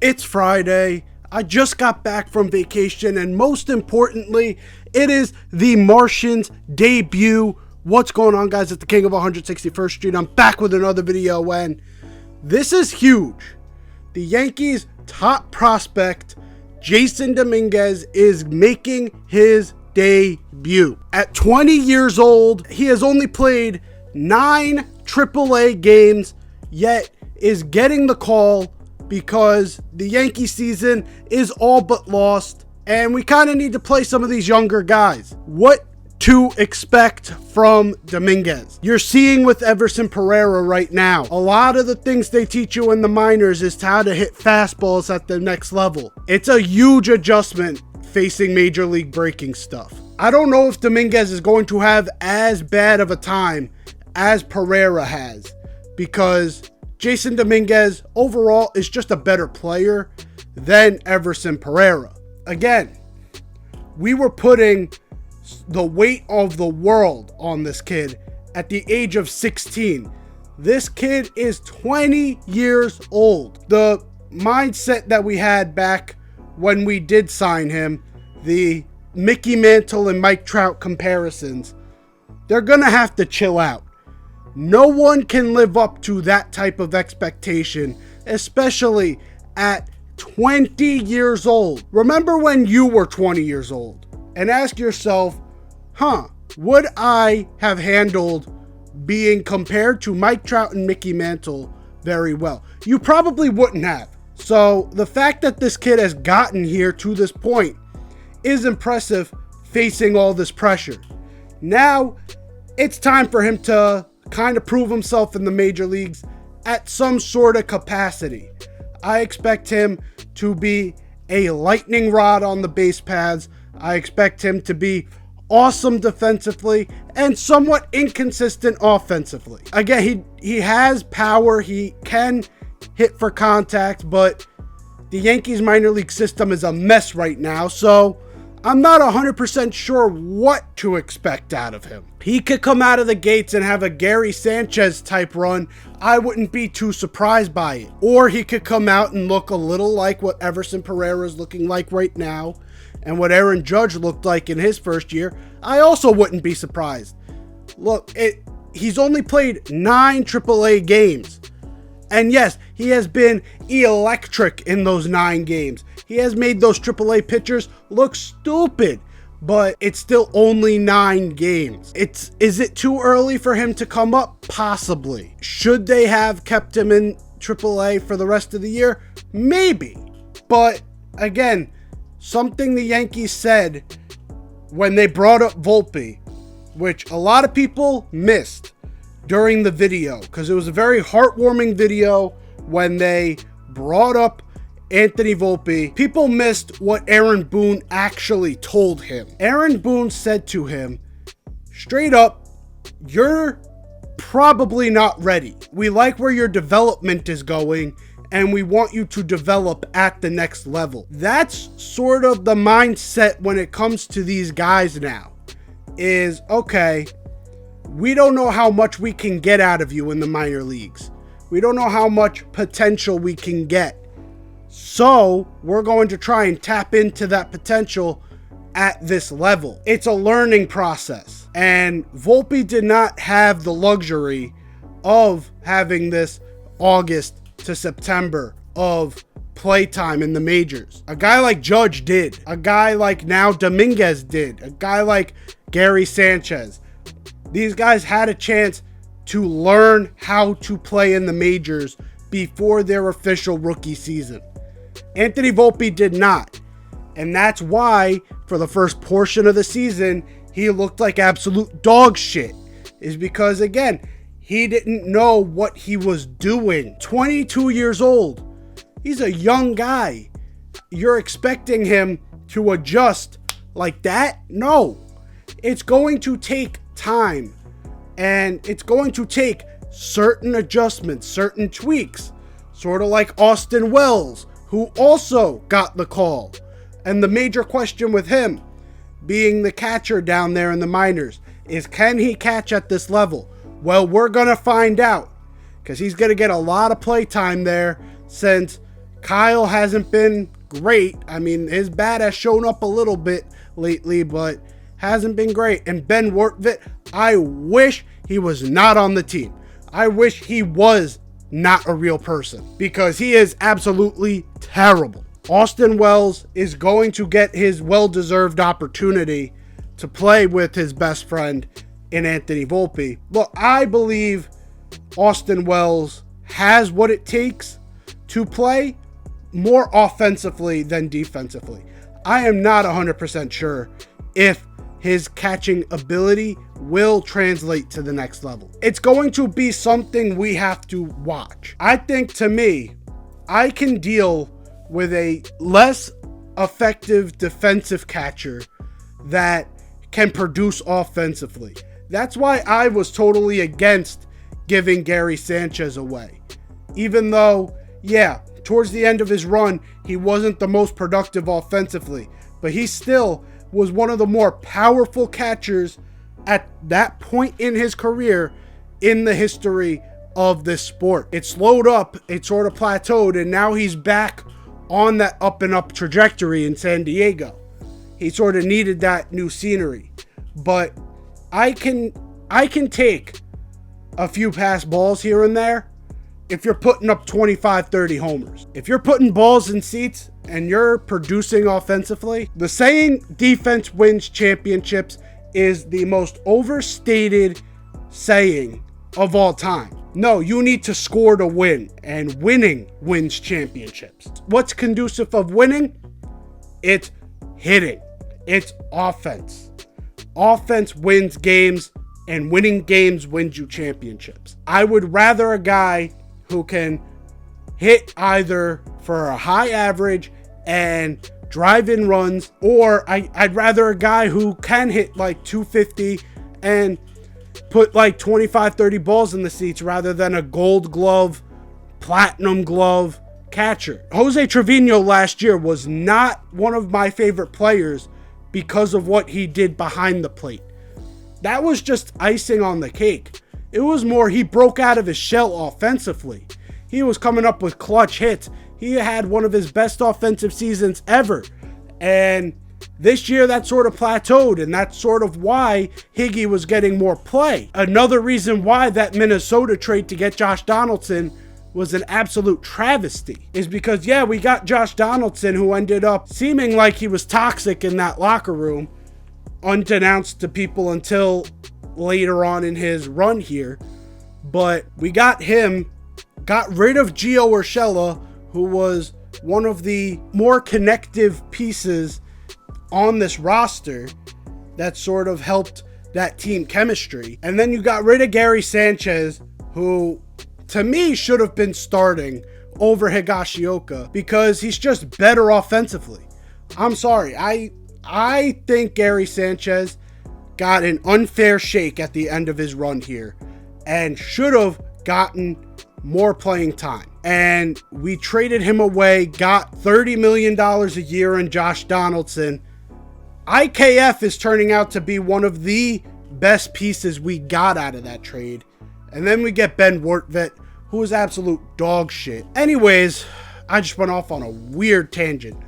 It's Friday. I just got back from vacation, and most importantly, it is the Martian's debut. What's going on, guys? It's the King of 161st Street. I'm back with another video, and this is huge. The Yankees' top prospect, Jasson Dominguez, is making his debut. At 20 years old, he has only played 9 AAA games, yet is getting the call because the Yankee season is all but lost, and we kind of need to play some of these younger guys. What to expect from Dominguez? You're seeing with Everson Pereira right now, a lot of the things they teach you in the minors is how to hit fastballs at the next level. It's a huge adjustment facing major league breaking stuff. I don't know if Dominguez is going to have as bad of a time as Pereira has, because Jasson Dominguez overall is just a better player than Everson Pereira. Again, we were putting the weight of the world on this kid at the age of 16. This kid is 20 years old. The mindset that we had back when we did sign him, the Mickey Mantle and Mike Trout comparisons, they're going to have to chill out. No one can live up to that type of expectation, especially at 20 years old. Remember when you were 20 years old and ask yourself, would I have handled being compared to Mike Trout and Mickey Mantle very well? You probably wouldn't have. So the fact that this kid has gotten here to this point is impressive, facing all this pressure. Now it's time for him to kind of prove himself in the major leagues at some sort of capacity. I expect him to be a lightning rod on the base paths. I expect him to be awesome defensively and somewhat inconsistent offensively. Again, he has power. He can hit for contact, but the Yankees minor league system is a mess right now, so I'm not 100% sure what to expect out of him. He could come out of the gates and have a Gary Sanchez type run. I wouldn't be too surprised by it. Or he could come out and look a little like what Everson Pereira is looking like right now and what Aaron Judge looked like in his first year. I also wouldn't be surprised. Look, he's only played 9 AAA games. And yes, he has been electric in those 9 games. He has made those AAA pitchers look stupid, but it's still only 9 games. Is it too early for him to come up? Possibly. Should they have kept him in AAA for the rest of the year? Maybe. But again, something the Yankees said when they brought up Volpe, which a lot of people missed during the video, because it was a very heartwarming video when they brought up Anthony Volpe. People missed what Aaron Boone actually told him. Aaron Boone said to him, straight up, you're probably not ready. We like where your development is going, and we want you to develop at the next level. That's sort of the mindset when it comes to these guys now, is, okay, we don't know how much we can get out of you in the minor leagues. We don't know how much potential we can get. So we're going to try and tap into that potential at this level. It's a learning process. And Volpe did not have the luxury of having this August to September of playtime in the majors. A guy like Judge did. A guy like now Dominguez did. A guy like Gary Sanchez. These guys had a chance to learn how to play in the majors before their official rookie season. Anthony Volpe did not. And that's why, for the first portion of the season, he looked like absolute dog shit. Is because, again, he didn't know what he was doing. 22 years old. He's a young guy. You're expecting him to adjust like that? No. It's going to take time. And it's going to take certain adjustments, certain tweaks. Sort of like Austin Wells, who also got the call. And the major question with him, being the catcher down there in the minors, is can he catch at this level? Well, we're going to find out, because he's going to get a lot of play time there, since Kyle hasn't been great. I mean, his bat has shown up a little bit lately, but hasn't been great. And Ben Wortvit, I wish he was not on the team. I wish he was not a real person, because he is absolutely terrible. Austin Wells is going to get his well-deserved opportunity to play with his best friend in Anthony Volpe. Look, I believe Austin Wells has what it takes to play more offensively than defensively. I am not 100% sure if his catching ability will translate to the next level. It's going to be something we have to watch. I think, to me, I can deal with a less effective defensive catcher that can produce offensively. That's why I was totally against giving Gary Sanchez away. Even though, yeah, towards the end of his run, he wasn't the most productive offensively, but he still was one of the more powerful catchers at that point in his career in the history of this sport. It slowed up, it sort of plateaued, and now he's back on that up and up trajectory in San Diego. He sort of needed that new scenery. But I can take a few pass balls here and there if you're putting up 25, 30 homers. If you're putting balls in seats and you're producing offensively, the saying defense wins championships is the most overstated saying of all time. No, you need to score to win, and winning wins championships. What's conducive of winning? It's hitting. It's offense. Offense wins games, and winning games wins you championships. I would rather a guy who can hit either for a high average and drive in runs, or I'd rather a guy who can hit like 250 and put like 25, 30 balls in the seats rather than a gold glove, platinum glove catcher. Jose Trevino last year was not one of my favorite players because of what he did behind the plate. That was just icing on the cake. It was more he broke out of his shell offensively. He was coming up with clutch hits. He had one of his best offensive seasons ever. And this year that sort of plateaued, and that's sort of why Higgy was getting more play. Another reason why that Minnesota trade to get Josh Donaldson was an absolute travesty is because, yeah, we got Josh Donaldson, who ended up seeming like he was toxic in that locker room, unbeknownst to people until later on in his run here. But we got him, got rid of Gio Urshela, who was one of the more connective pieces on this roster that sort of helped that team chemistry. And then you got rid of Gary Sanchez, who to me should have been starting over Higashioka because he's just better offensively. I'm sorry. I think Gary Sanchez got an unfair shake at the end of his run here and should have gotten more playing time. And we traded him away, got $30 million a year in Josh Donaldson. IKF is turning out to be one of the best pieces we got out of that trade. And then we get Ben Wortvit, who is absolute dog shit. Anyways, I just went off on a weird tangent.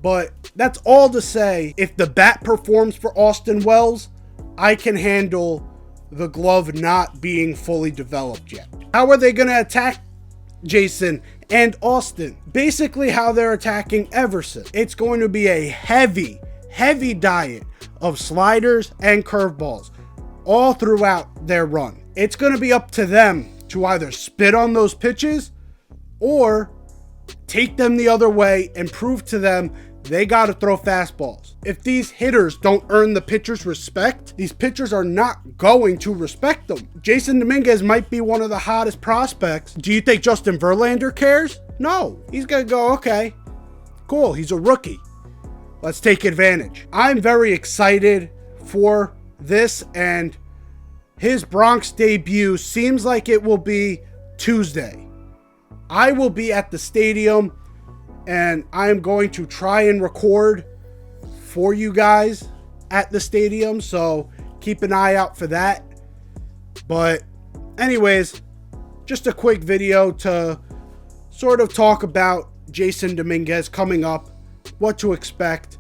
But that's all to say, if the bat performs for Austin Wells, I can handle the glove not being fully developed yet. How are they going to attack Jason and Austin? Basically how they're attacking Everson. It's going to be a heavy diet of sliders and curveballs all throughout their run. It's going to be up to them to either spit on those pitches or take them the other way and prove to them they got to throw fastballs. If these hitters don't earn the pitcher's respect, these pitchers are not going to respect them. Jason Dominguez might be one of the hottest prospects. Do you think Justin Verlander cares? No. He's going to go, okay, cool, he's a rookie. Let's take advantage. I'm very excited for this, and his Bronx debut seems like it will be Tuesday. I will be at the stadium, and I'm going to try and record for you guys at the stadium, so keep an eye out for that. But anyways, just a quick video to sort of talk about Jason Dominguez coming up, what to expect,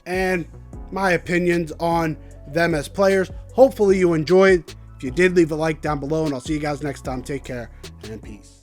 and my opinions on them as players. Hopefully you enjoyed. If you did, leave a like down below, and I'll see you guys next time. Take care and peace.